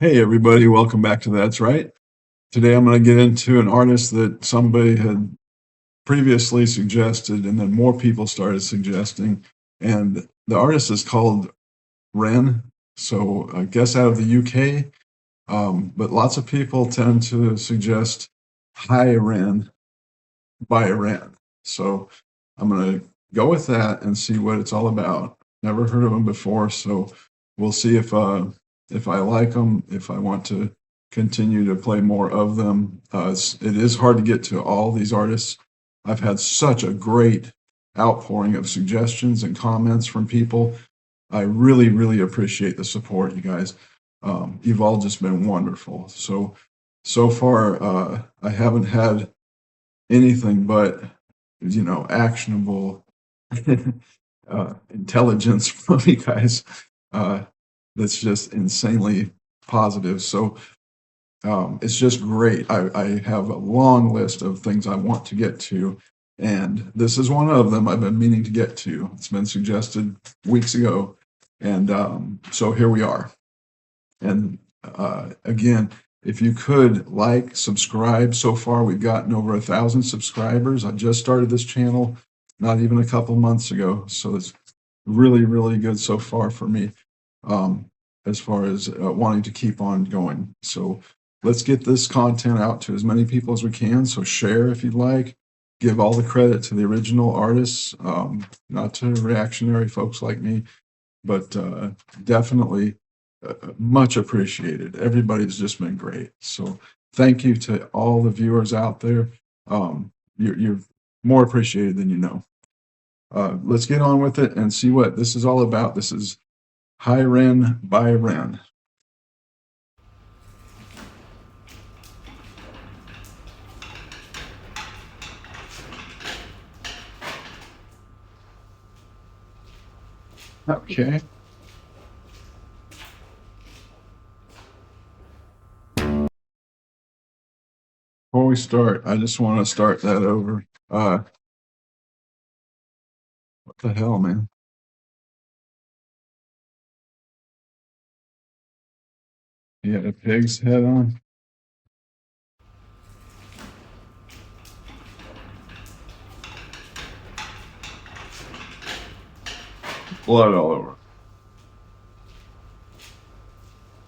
Hey everybody, welcome back to That's Right. Today I'm going to get into an artist that somebody had previously suggested and then more people started suggesting. And the artist is called REN, so I guess out of the UK. But lots of people tend to suggest Hi REN by REN. So I'm going to go with that and see what it's all about. Never heard of him before, so we'll see if I like them, if I want to continue to play more of them. It is hard to get to all these artists. I've had such a great outpouring of suggestions and comments from people. I really, really appreciate the support, you guys. You've all just been wonderful. So far, I haven't had anything but, actionable intelligence from you guys. That's just insanely positive. So it's just great. I have a long list of things I want to get to, and this is one of them I've been meaning to get to. It's been suggested weeks ago, and so here we are. And again, if you could like, subscribe. So far, we've gotten over 1,000 subscribers. I just started this channel not even a couple months ago, so it's really, really good so far for me. As far as wanting to keep on going. So let's get this content out to as many people as we can. So share if you'd like. Give all the credit to the original artists, not to reactionary folks like me, but definitely much appreciated. Everybody's just been great. So thank you to all the viewers out there. You're more appreciated than you know. Let's get on with it and see what this is all about. This is Hi REN by REN. Okay. Before we start, I just want to start that over. What the hell, man? He had a pig's head on. Blood all over.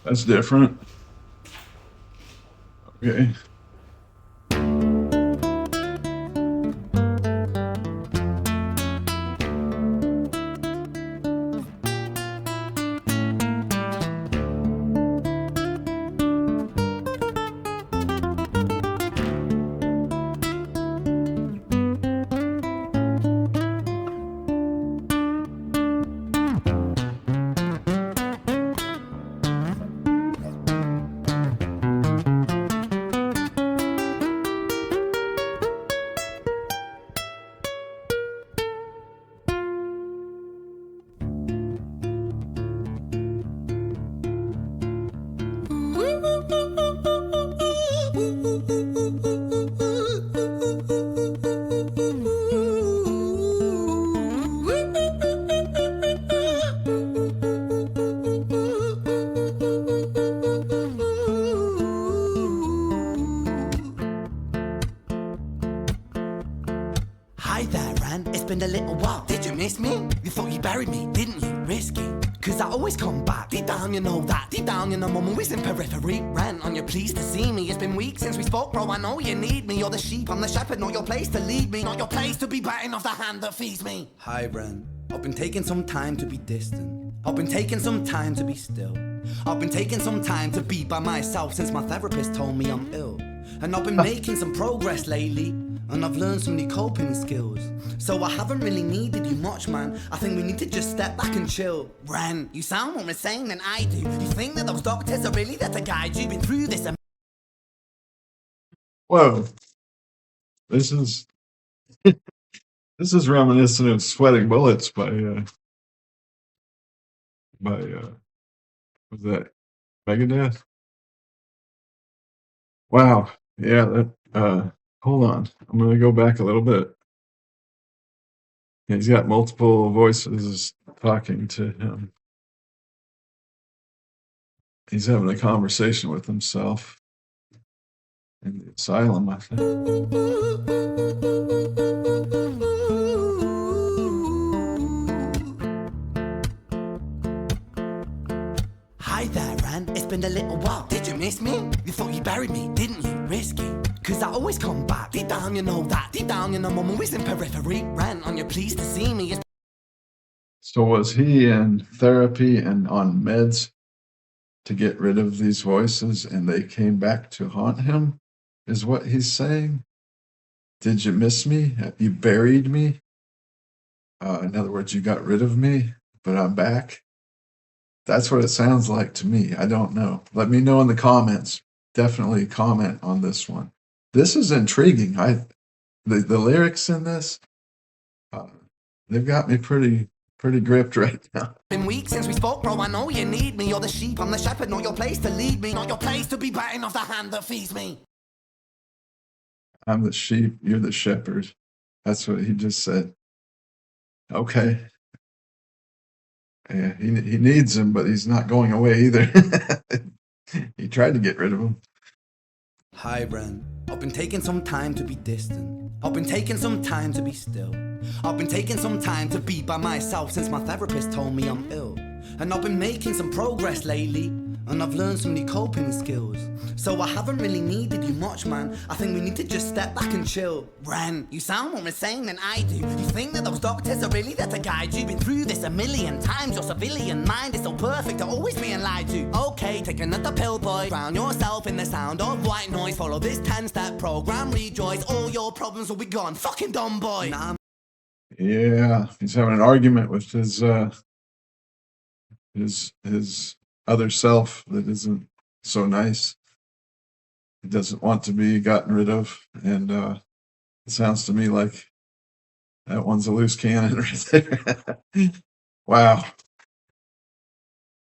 That's different. Okay. Hi there, Ran. It's been a little while. Did you miss me? You thought you buried me, didn't you? Risky. Cause I always come back. Deep down, you know that. Deep down, you know I'm always in periphery. Ran, on your pleased to see me. It's been weeks since we spoke, bro. I know you need me. You're the sheep, I'm the shepherd. Not your place to lead me. Not your place to be biting off the hand that feeds me. Hi, Bren. I've been taking some time to be distant. I've been taking some time to be still. I've been taking some time to be by myself since my therapist told me I'm ill. And I've been making some progress lately. And I've learned some new coping skills. So I haven't really needed you much, man. I think we need to just step back and chill. Ran, you sound more insane than I do. You think that those doctors are really there to guide you? Been through this. Whoa. This is this is reminiscent of Sweating Bullets by was that Megadeth? Wow. Yeah, that hold on. I'm gonna go back a little bit. He's got multiple voices talking to him. He's having a conversation with himself in the asylum, I think. Hi there, Ren. It's been a little while. Did you miss me? You thought you buried me, didn't you? Risky. Cause I always come back. Deep down, you know that. Deep down, you know I'm always in periphery. Ren, on your pleased to see me. So was he in therapy and on meds to get rid of these voices and they came back to haunt him? Is what he's saying? Did you miss me? You buried me? In other words, you got rid of me, but I'm back? That's what it sounds like to me. I don't know. Let me know in the comments. Definitely comment on this one. This is intriguing. The lyrics in this, they've got me pretty gripped right now. Been weeks since we spoke, bro. I know you need me. You're the sheep, I'm the shepherd. Not your place to lead me. Not your place to be biting off the hand that feeds me. I'm the sheep, you're the shepherd. That's what he just said. Okay. Yeah, he needs him, but he's not going away either. He tried to get rid of him. Hi, Ren. I've been taking some time to be distant. I've been taking some time to be still. I've been taking some time to be by myself since my therapist told me I'm ill. And I've been making some progress lately, and I've learned some new coping skills. So I haven't really needed you much, man. I think we need to just step back and chill. Ren, you sound more insane than I do. You think that those doctors are really there to guide you? Been through this a million times. Your civilian mind is so perfect to always being lied to. Okay, take another pill, boy. Drown yourself in the sound of white noise. Follow this 10-step program, rejoice. All your problems will be gone. Fucking dumb boy. Nah, Yeah, he's having an argument with his other self that isn't so nice. He doesn't want to be gotten rid of, and it sounds to me like that one's a loose cannon right there. Wow.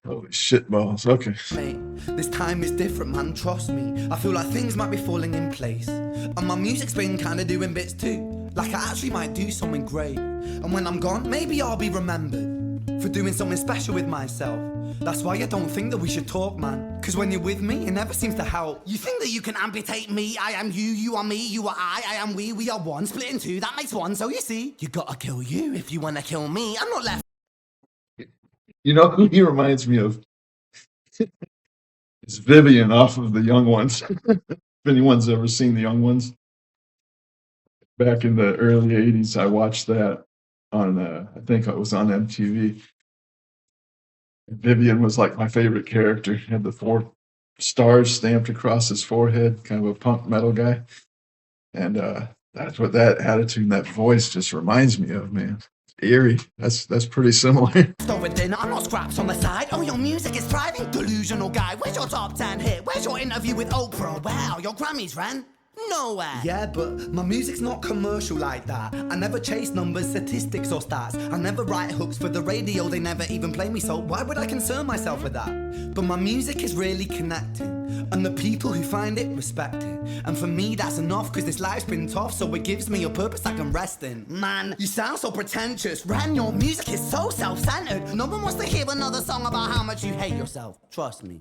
Holy shit balls. Okay. mate, this time is different, man, trust me. I feel like things might be falling in place. And my music's been kinda doing bits too. Like I actually might do something great. And when I'm gone, maybe I'll be remembered for doing something special with myself. That's why I don't think that we should talk, man. Cause when you're with me, it never seems to help. You think that you can amputate me? I am you, you are me, you are I am we are one. Split in two, that makes one. So you see, you gotta kill you if you wanna kill me. I'm not left. You know who he reminds me of? It's Vivian off of The Young Ones. If anyone's ever seen The Young Ones, back in the early 80s, I watched that on, I think it was on MTV. Vivian was like my favorite character. He had the 4 stars stamped across his forehead, kind of a punk metal guy. And that's what that attitude and that voice just reminds me of, man. Eerie. That's pretty similar. Over dinner, I'm not scraps on the side. Oh, your music is thriving, delusional guy. Where's your top 10 hit? Where's your interview with Oprah? Wow, your Grammys ran nowhere. Yeah, but my music's not commercial like that. I never chase numbers, statistics or stats. I never write hooks for the radio, they never even play me, so why would I concern myself with that? But my music is really connecting, and the people who find it respect it. And for me that's enough, cause this life's been tough, so it gives me a purpose I can rest in. Man, you sound so pretentious. Ren, your music is so self-centered. No one wants to hear another song about how much you hate yourself. Trust me.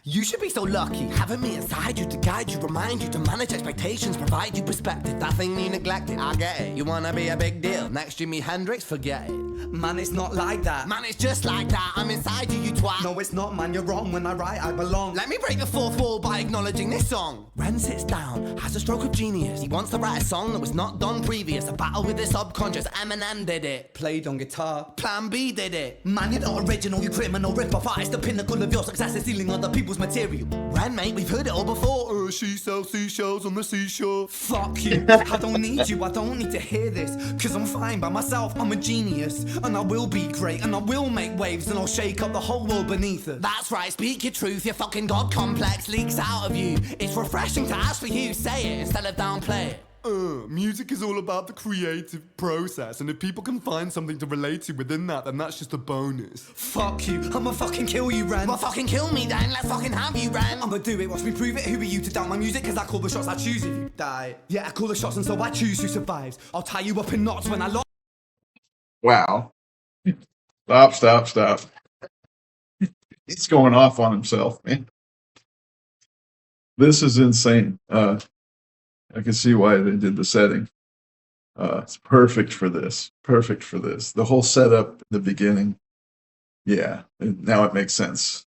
You should be so lucky, having me inside you to guide you, remind you to manage expectations, provide you perspective. That thing you neglected, I get it. You wanna be a big deal, next Jimi Hendrix, forget it. Man, it's not like that. Man, it's just like that, I'm inside you, you twat. No, it's not, man, you're wrong. When I write, I belong. Let me break the fourth wall by acknowledging this song. Ren sits down, has a stroke of genius. He wants to write a song that was not done previous. A battle with his subconscious, Eminem did it. Played on guitar. Plan B did it. Man, you're not original, you criminal rip-off artist. The pinnacle of your success is stealing other people's material. Ren, mate, we've heard it all before. She sells seashells on the seashore. Fuck you. I don't need you, I don't need to hear this. Cause I'm fine by myself, I'm a genius. And I will be great, and I will make waves, and I'll shake up the whole world beneath us. That's right, speak your truth, your fucking God complex leaks out of you. It's refreshing to ask for you, say it instead of downplay it. Music is all about the creative process, and if people can find something to relate to within that, then that's just a bonus. Fuck you, I'ma fucking kill you, Ren. Well, fucking kill me then, let's fucking have you, Ren. I'ma do it, watch me prove it. Who are you to doubt my music? Cause I call the shots, I choose if you die. Yeah, I call the shots, and so I choose who survives. I'll tie you up in knots when I lock. Wow. Stop. He's going off on himself, man. This is insane. I can see why they did the setting. It's perfect for this. Perfect for this. The whole setup, the beginning. Yeah, now it makes sense.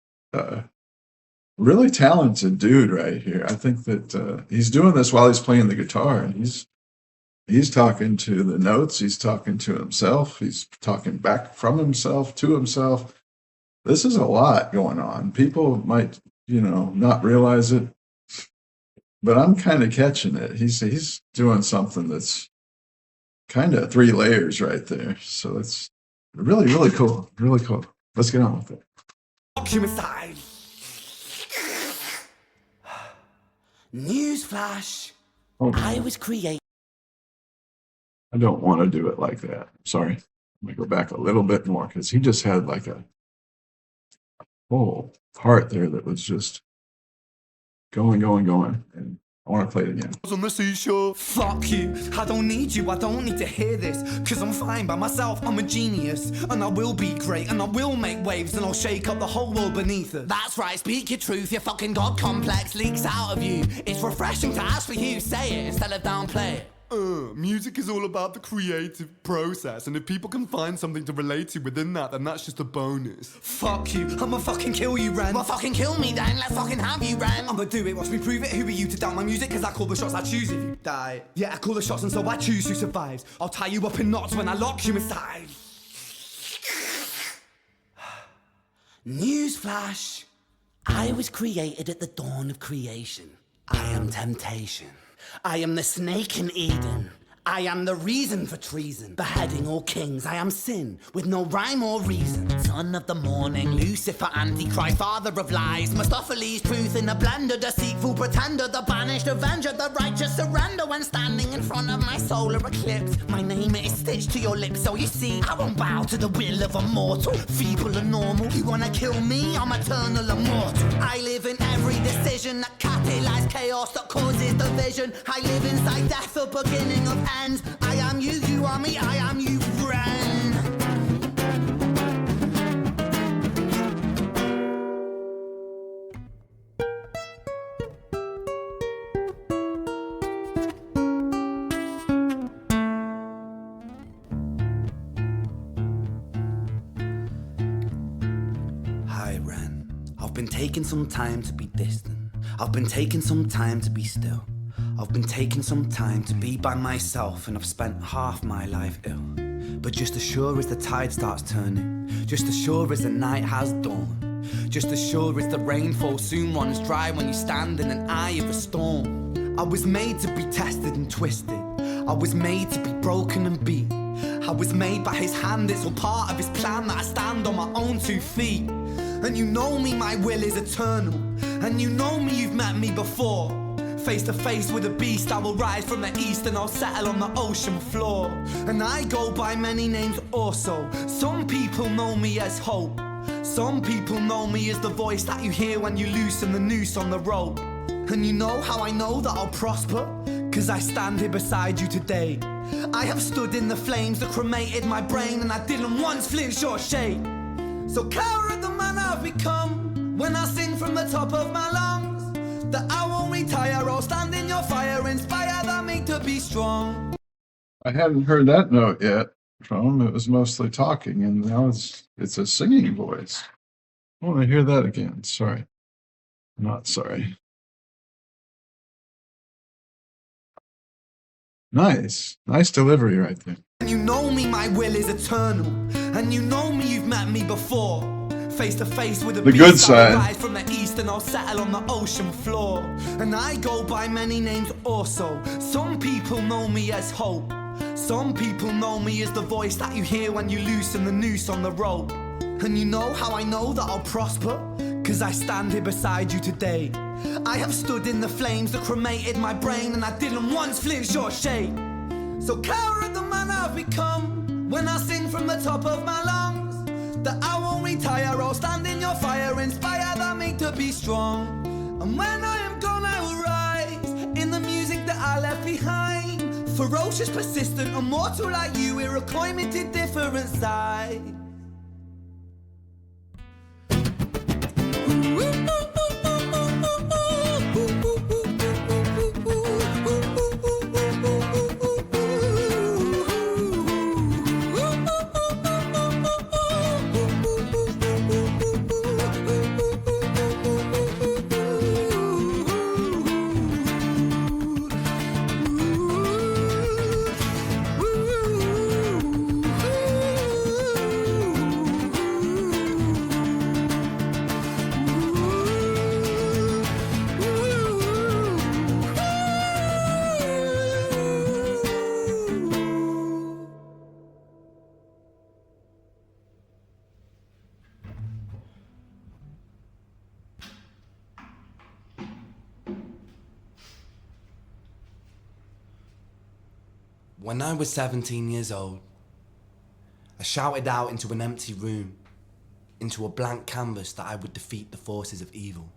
Really talented dude right here. I think that he's doing this while he's playing the guitar, and he's talking to the notes. He's talking to himself. He's talking back from himself to himself. This is a lot going on. People might, not realize it, but I'm kind of catching it. He's doing something that's kind of 3 layers right there. So it's really, really cool. Really cool. Let's get on with it. Newsflash. Oh, I was created. I don't want to do it like that. Sorry. I'm going to go back a little bit more because he just had like a whole part there that was just going. And I want to play it again. On the seashore. Fuck you, I don't need you, I don't need to hear this. Cause I'm fine by myself, I'm a genius. And I will be great, and I will make waves, and I'll shake up the whole world beneath us. That's right, speak your truth, your fucking god complex leaks out of you. It's refreshing to actually hear you say it instead of downplay it. Music is all about the creative process, and if people can find something to relate to within that, then that's just a bonus. Fuck you, I'ma fucking kill you, Ren. Well, fucking kill me then, let's fucking have you, Ren. I'ma do it, watch me prove it. Who are you to doubt my music? Cause I call the shots, I choose if you die. Yeah, I call the shots and so I choose who survives. I'll tie you up in knots when I lock you inside. Newsflash. I was created at the dawn of creation. I am temptation. I am the snake in Eden. I am the reason for treason, beheading all kings. I am sin, with no rhyme or reason. Son of the morning, Lucifer, Antichrist, father of lies. Mephistophelies, truth in a blender, deceitful pretender, the banished avenger, the righteous surrender. When standing in front of my solar eclipse, my name is stitched to your lips. So you see, I won't bow to the will of a mortal, feeble and normal. You wanna kill me? I'm eternal immortal. I live in every decision that catalyzes chaos, that causes division. I live inside death, the beginning of end. I am you, you are me, I am you, friend. Hi, Ren. I've been taking some time to be distant. I've been taking some time to be still. I've been taking some time to be by myself, and I've spent half my life ill. But just as sure as the tide starts turning, just as sure as the night has dawned, just as sure as the rainfall soon runs dry when you stand in an eye of a storm. I was made to be tested and twisted. I was made to be broken and beat. I was made by his hand, it's all part of his plan that I stand on my own 2 feet. And you know me, my will is eternal. And you know me, you've met me before. Face to face with a beast, I will rise from the east and I'll settle on the ocean floor. And I go by many names also. Some people know me as hope. Some people know me as the voice that you hear when you loosen the noose on the rope. And you know how I know that I'll prosper? Cause I stand here beside you today. I have stood in the flames that cremated my brain, and I didn't once flinch or shake. So cower at the man I've become when I sing from the top of my lungs. That I won't retire, I'll stand in your fire, inspire that me to be strong. I hadn't heard that note yet from him. It was mostly talking, and now it's a singing voice. I want to hear that again. Sorry. Not sorry. Nice delivery right there. And you know me, my will is eternal. And you know me, you've met me before. Face to face with a The beast, good side. I'll rise from the east and I'll settle on the ocean floor. And I go by many names also. Some people know me as hope. Some people know me as the voice that you hear when you loosen the noose on the rope. And you know how I know that I'll prosper? Cause I stand here beside you today. I have stood in the flames that cremated my brain, and I didn't once flinch or shake. So cower at the man I've become when I sing from the top of my lungs. That I won't retire, I'll stand in your fire, inspire that me to be strong. And when I am gone, I will rise in the music that I left behind. Ferocious, persistent, immortal like you, we're a climate to different side. When I was 17 years old, I shouted out into an empty room, into a blank canvas that I would defeat the forces of evil.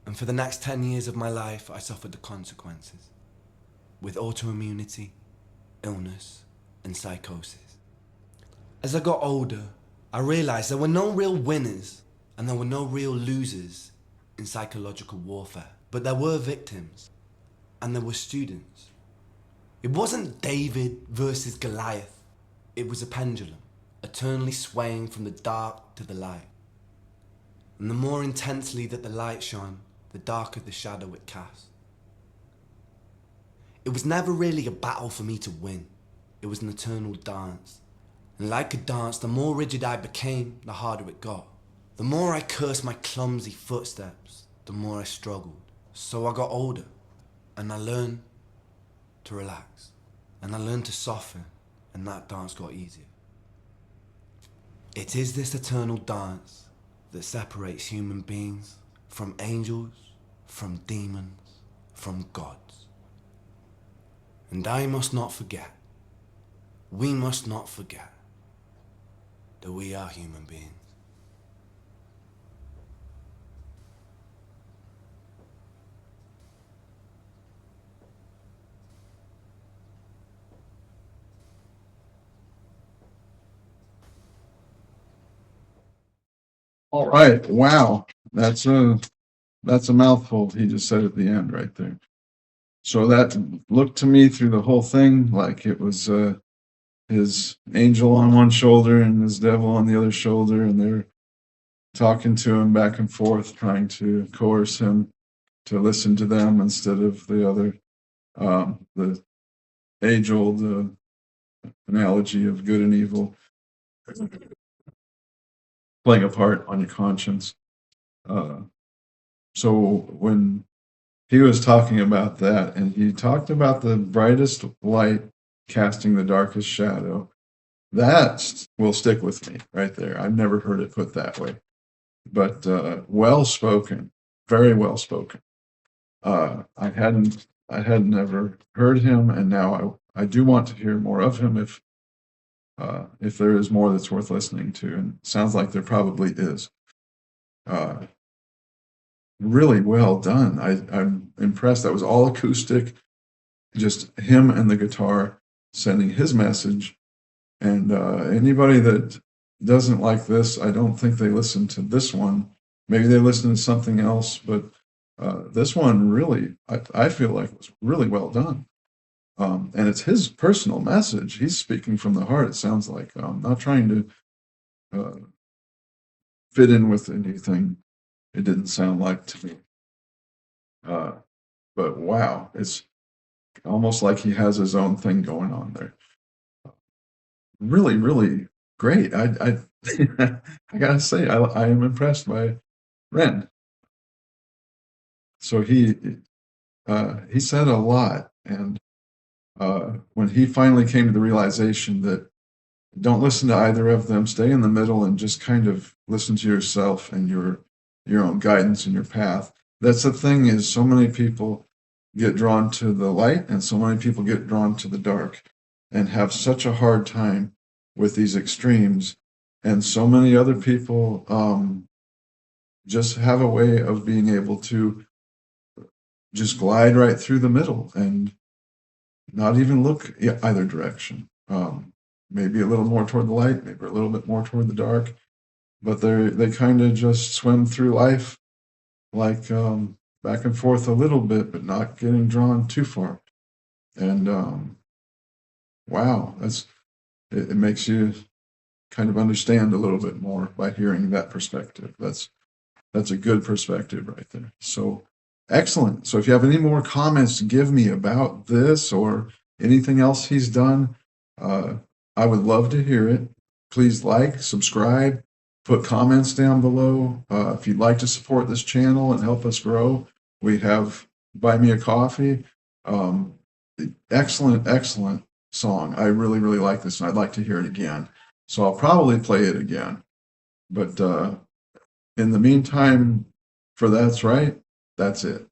And for the next 10 years of my life, I suffered the consequences, with autoimmunity, illness, and psychosis. As I got older, I realized there were no real winners and there were no real losers in psychological warfare, but there were victims and there were students. It wasn't David versus Goliath. It was a pendulum, eternally swaying from the dark to the light. And the more intensely that the light shone, the darker the shadow it cast. It was never really a battle for me to win. It was an eternal dance. And like a dance, the more rigid I became, the harder it got. The more I cursed my clumsy footsteps, the more I struggled. So I got older, and I learned to relax, and I learned to soften, and that dance got easier. It is this eternal dance that separates human beings from angels, from demons, from gods. And I must not forget, we must not forget, that we are human beings. All right. Wow. That's a mouthful he just said at the end right there. So that looked to me through the whole thing like it was his angel on one shoulder and his devil on the other shoulder, and they're talking to him back and forth, trying to coerce him to listen to them instead of the other, the age-old analogy of good and evil playing a part on your conscience. So when he was talking about that, and he talked about the brightest light casting the darkest shadow, that will stick with me right there. I've never heard it put that way, but well spoken, very well spoken. I hadn't ever heard him, and now I do want to hear more of him if there is more that's worth listening to, and it sounds like there probably is. Really well done. I'm impressed. That was all acoustic, just him and the guitar sending his message. And anybody that doesn't like this, I don't think they listen to this one. Maybe they listen to something else, but this one really, I feel like was really well done. And it's his personal message. He's speaking from the heart, it sounds like. Not trying to fit in with anything. It didn't sound like to me. But wow, it's almost like he has his own thing going on there. Really, really great. I I gotta say, I am impressed by Ren. So he said a lot, and when he finally came to the realization that don't listen to either of them, stay in the middle and just kind of listen to yourself and your own guidance and your path. That's the thing, is so many people get drawn to the light and so many people get drawn to the dark and have such a hard time with these extremes. And so many other people just have a way of being able to just glide right through the middle and not even look either direction. Maybe a little more toward the light, maybe a little bit more toward the dark, but they kind of just swim through life like back and forth a little bit, but not getting drawn too far. And wow, it makes you kind of understand a little bit more by hearing that perspective. That's a good perspective right there. So excellent. So if you have any more comments to give me about this or anything else he's done, I would love to hear it. Please like, subscribe, put comments down below. If you'd like to support this channel and help us grow, we have Buy Me a Coffee. Excellent, excellent song. I really, really like this, and I'd like to hear it again. So I'll probably play it again. But in the meantime, for That's Right, that's it.